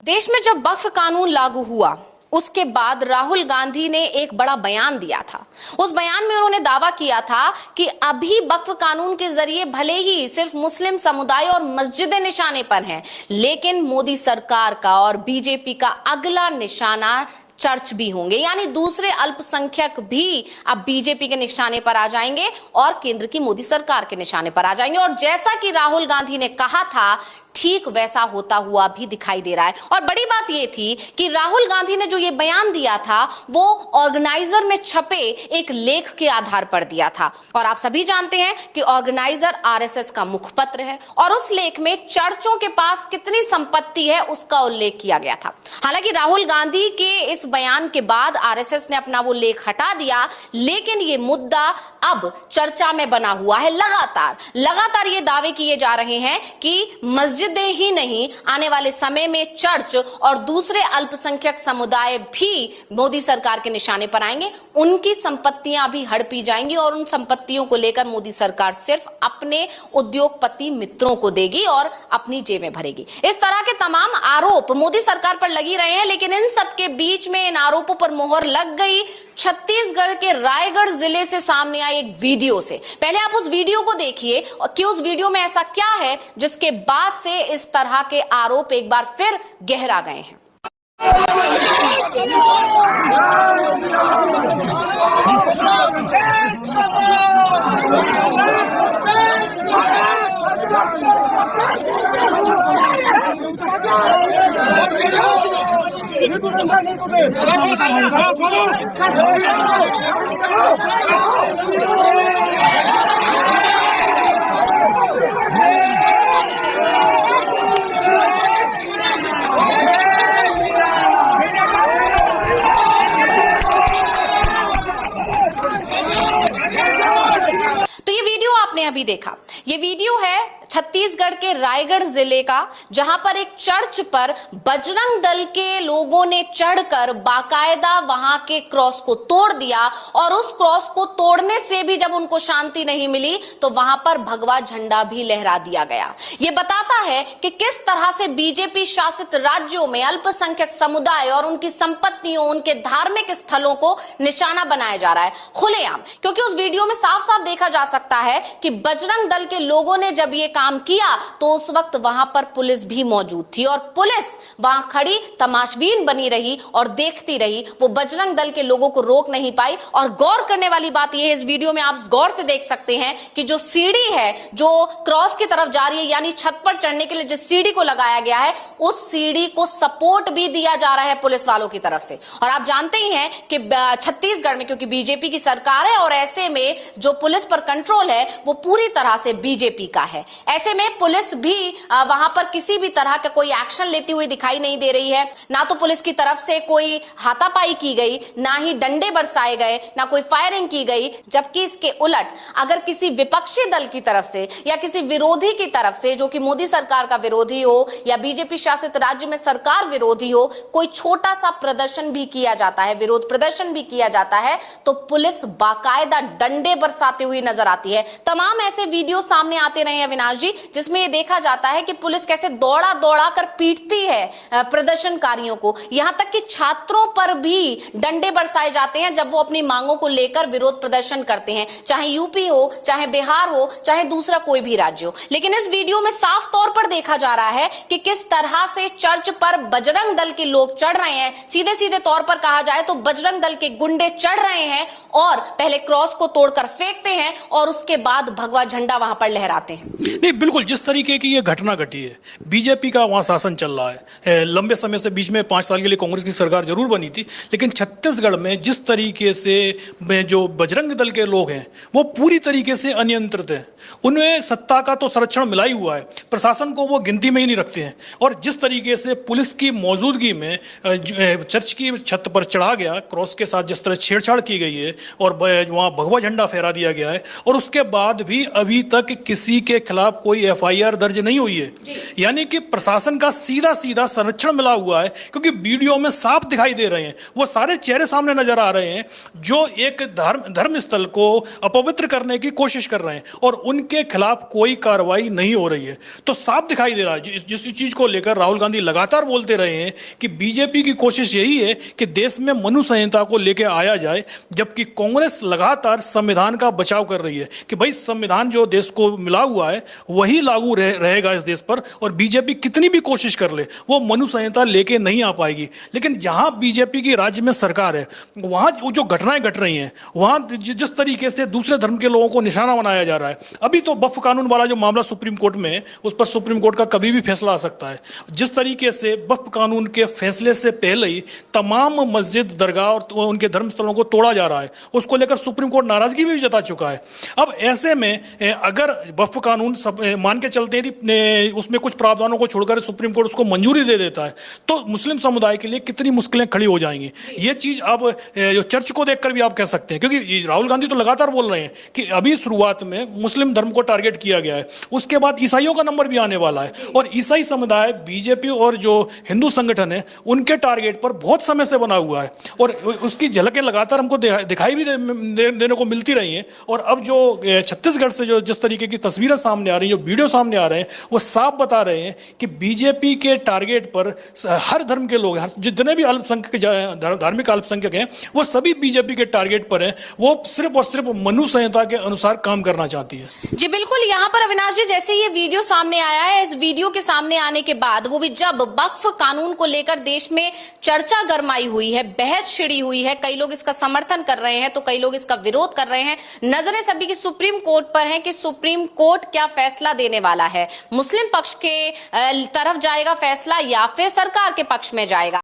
देश में जब वक्फ कानून लागू हुआ उसके बाद राहुल गांधी ने एक बड़ा बयान दिया था। उस बयान में उन्होंने दावा किया था कि अभी वक्फ कानून के जरिए भले ही सिर्फ मुस्लिम समुदाय और मस्जिदें निशाने पर हैं, लेकिन मोदी सरकार का और बीजेपी का अगला निशाना चर्च भी होंगे, यानी दूसरे अल्पसंख्यक भी अब बीजेपी के निशाने पर आ जाएंगे और केंद्र की मोदी सरकार के निशाने पर आ जाएंगे। और जैसा कि राहुल गांधी ने कहा था, ठीक वैसा होता हुआ भी दिखाई दे रहा है। और बड़ी बात यह थी कि राहुल गांधी ने जो ये बयान दिया था वो ऑर्गेनाइजर में छपे एक लेख के आधार पर दिया था। और आप सभी जानते हैं कि ऑर्गेनाइजर आरएसएस का मुखपत्र है और उस लेख में चर्चों के पास कितनी संपत्ति है उसका उल्लेख किया गया था। हालांकि राहुल गांधी के इस बयान के बाद आरएसएस ने अपना वो लेख हटा दिया, लेकिन ये मुद्दा अब चर्चा में बना हुआ है। लगातार ये दावे किए जा रहे हैं कि मस्जिदें ही नहीं, आने वाले समय में चर्च और दूसरे अल्पसंख्यक समुदाय भी मोदी सरकार के निशाने पर आएंगे, उनकी संपत्तियां भी हड़पी जाएंगी और उन संपत्तियों को लेकर मोदी सरकार सिर्फ अपने उद्योगपति मित्रों को देगी और अपनी जेबें भरेगी। इस तरह के तमाम आरोप मोदी सरकार पर लगी रहे हैं, लेकिन इन सब के बीच में इन आरोपों पर मोहर लग गई छत्तीसगढ़ के रायगढ़ जिले से सामने आई एक वीडियो से। पहले आप उस वीडियो को देखिए कि उस वीडियो में ऐसा क्या है जिसके बाद से इस तरह के आरोप एक बार फिर गहरा गए हैं। तो ये वीडियो आपने अभी देखा, ये वीडियो है छत्तीसगढ़ के रायगढ़ जिले का, जहां पर एक चर्च पर बजरंग दल के लोगों ने चढ़कर बाकायदा वहां के क्रॉस को तोड़ दिया और उस क्रॉस को तोड़ने से भी जब उनको शांति नहीं मिली तो वहां पर भगवा झंडा भी लहरा दिया गया। यह बताता है कि किस तरह से बीजेपी शासित राज्यों में अल्पसंख्यक समुदाय और उनकी संपत्तियों, उनके धार्मिक स्थलों को निशाना बनाया जा रहा है खुलेआम। क्योंकि उस वीडियो में साफ साफ देखा जा सकता है कि बजरंग दल के लोगों ने जब ये काम किया तो उस वक्त वहां पर पुलिस भी मौजूद थी और पुलिस वहां खड़ी तमाशबीन बनी रही और देखती रही, वो बजरंग दल के लोगों को रोक नहीं पाई। और गौर करने वाली बात यह है, इस वीडियो में आप गौर से देख सकते हैं कि जो सीढ़ी है जो क्रॉस की तरफ जा रही है, यानी छत पर चढ़ने के लिए जिस सीढ़ी को लगाया गया है, उस सीढ़ी को सपोर्ट भी दिया जा रहा है पुलिस वालों की तरफ से। और आप जानते ही हैं कि छत्तीसगढ़ में क्योंकि बीजेपी की सरकार है और ऐसे में जो पुलिस पर कंट्रोल है वो पूरी तरह से बीजेपी का है। ऐसे में पुलिस भी वहां पर किसी भी तरह का कोई एक्शन लेती हुई दिखाई नहीं दे रही है। ना तो पुलिस की तरफ से कोई हाथापाई की गई, ना ही डंडे बरसाए गए, ना कोई फायरिंग की गई। जबकि इसके उलट अगर किसी विपक्षी दल की तरफ से या किसी विरोधी की तरफ से, जो कि मोदी सरकार का विरोधी हो या बीजेपी शासित राज्य में सरकार विरोधी हो, कोई छोटा सा प्रदर्शन भी किया जाता है, विरोध प्रदर्शन भी किया जाता है, तो पुलिस बाकायदा डंडे बरसाते हुए नजर आती है। तमाम ऐसे वीडियो सामने आते रहे हैं अविनाश जी, जिसमें यह देखा जाता है कि पुलिस कैसे दौड़ा दौड़ा कर पीटती है प्रदर्शनकारियों को। यहां तक कि छात्रों पर भी डंडे बरसाए जाते हैं जब वो अपनी मांगों को लेकर विरोध प्रदर्शन करते हैं, चाहे यूपी हो, चाहे बिहार हो, चाहे दूसरा कोई भी राज्य हो। लेकिन इस वीडियो में साफ तौर पर देखा जा रहा है कि किस तरह से चर्च पर बजरंग दल के लोग चढ़ रहे हैं। सीधे सीधे तौर पर कहा जाए तो बजरंग दल के गुंडे चढ़ रहे हैं और पहले क्रॉस को तोड़कर फेंकते हैं और उसके बाद भगवा झंडा वहां पर लहराते हैं। नहीं, बिल्कुल जिस तरीके की ये घटना घटी है, बीजेपी का वहाँ शासन चल रहा है लंबे समय से। बीच में 5 साल के लिए कांग्रेस की सरकार जरूर बनी थी, लेकिन छत्तीसगढ़ में जिस तरीके से जो बजरंग दल के लोग हैं वो पूरी तरीके से अनियंत्रित हैं। उन्हें सत्ता का तो संरक्षण मिला ही हुआ है, प्रशासन को वो गिनती में ही नहीं रखते हैं। और जिस तरीके से पुलिस की मौजूदगी में चर्च की छत पर चढ़ा गया क्रॉस के साथ, जिस तरह छेड़छाड़ की गई है और वहाँ भगवा झंडा फहरा दिया गया है, और उसके बाद भी अभी तक किसी के खिलाफ कोई एफआईआर दर्ज नहीं हुई है। यानी कि प्रशासन का सीधा सीधा संरक्षण मिला हुआ है, क्योंकि वीडियो में साफ दिखाई दे रहे हैं, वो सारे चेहरे सामने नजर आ रहे हैं जो एक धर्म स्थल को अपवित्र करने की कोशिश कर रहे हैं और उनके खिलाफ कोई कार्रवाई नहीं हो रही है। तो साफ दिखाई दे रहा है, जिस चीज को लेकर राहुल गांधी लगातार बोलते रहे हैं कि बीजेपी की कोशिश यही है कि देश में मनु संहिता को लेकर आया जाए, जबकि कांग्रेस लगातार संविधान का बचाव कर रही है कि भाई संविधान जो देश को मिला हुआ है वही लागू रहेगा इस देश पर, और बीजेपी कितनी भी कोशिश कर ले वो मनु संहिता लेके नहीं आ पाएगी। लेकिन जहां बीजेपी की राज्य में सरकार है वहां जो घटनाएं घट रही हैं, वहां जिस तरीके से दूसरे धर्म के लोगों को निशाना बनाया जा रहा है, अभी तो वक्फ कानून वाला जो मामला सुप्रीम कोर्ट में है उस पर सुप्रीम कोर्ट का कभी भी फैसला आ सकता है। जिस तरीके से वक्फ कानून के फैसले से पहले ही तमाम मस्जिद, दरगाह और उनके धर्मस्थलों को तोड़ा जा रहा है, उसको लेकर सुप्रीम कोर्ट नाराजगी भी जता चुका है। अब ऐसे में अगर वक्फ कानून सब मान के चलते हैं उसमें कुछ प्रावधानों को छोड़कर सुप्रीम कोर्ट उसको मंजूरी दे देता है, तो मुस्लिम समुदाय के लिए कितनी मुश्किलें खड़ी हो जाएंगी। ये चीज अब जो चर्च को देखकर भी आप कह सकते हैं, क्योंकि राहुल गांधी तो लगातार बोल रहे हैं कि अभी शुरुआत में मुस्लिम धर्म को टारगेट किया गया है, उसके बाद ईसाइयों का नंबर भी आने वाला है, और ईसाई समुदाय बीजेपी और जो हिंदू संगठन है उनके टारगेट पर बहुत समय से बना हुआ है, और उसकी झलकें लगातार हमको दिखाई भी देने को मिलती रही हैं। और अब जो छत्तीसगढ़ से जो जिस तरीके की तस्वीरें सामने आ रही हैं, जो वीडियो सामने आ रहे हैं, वो साफ बता रहे हैं कि बीजेपी के टारगेट पर हर धर्म के लोग, जितने भी अल्पसंख्यक धार्मिक अल्पसंख्यक हैं, वो सभी बीजेपी के टारगेट पर हैं। वो सिर्फ और सिर्फ मनु संहिता के अनुसार काम करना चाहती है। जी बिल्कुल, यहाँ पर अविनाश जी, जैसे ये वीडियो सामने आया है, इस वीडियो के सामने आने के बाद, वो भी जब वक्फ कानून को लेकर देश में चर्चा गरमाई हुई है, बहस छिड़ी हुई है, कई लोग इसका समर्थन कर रहे हैं तो कई लोग इसका विरोध कर रहे हैं। नजरें सभी की सुप्रीम कोर्ट पर हैं कि सुप्रीम कोर्ट क्या फैसला देने वाला है, मुस्लिम पक्ष के तरफ जाएगा फैसला या फिर सरकार के पक्ष में जाएगा।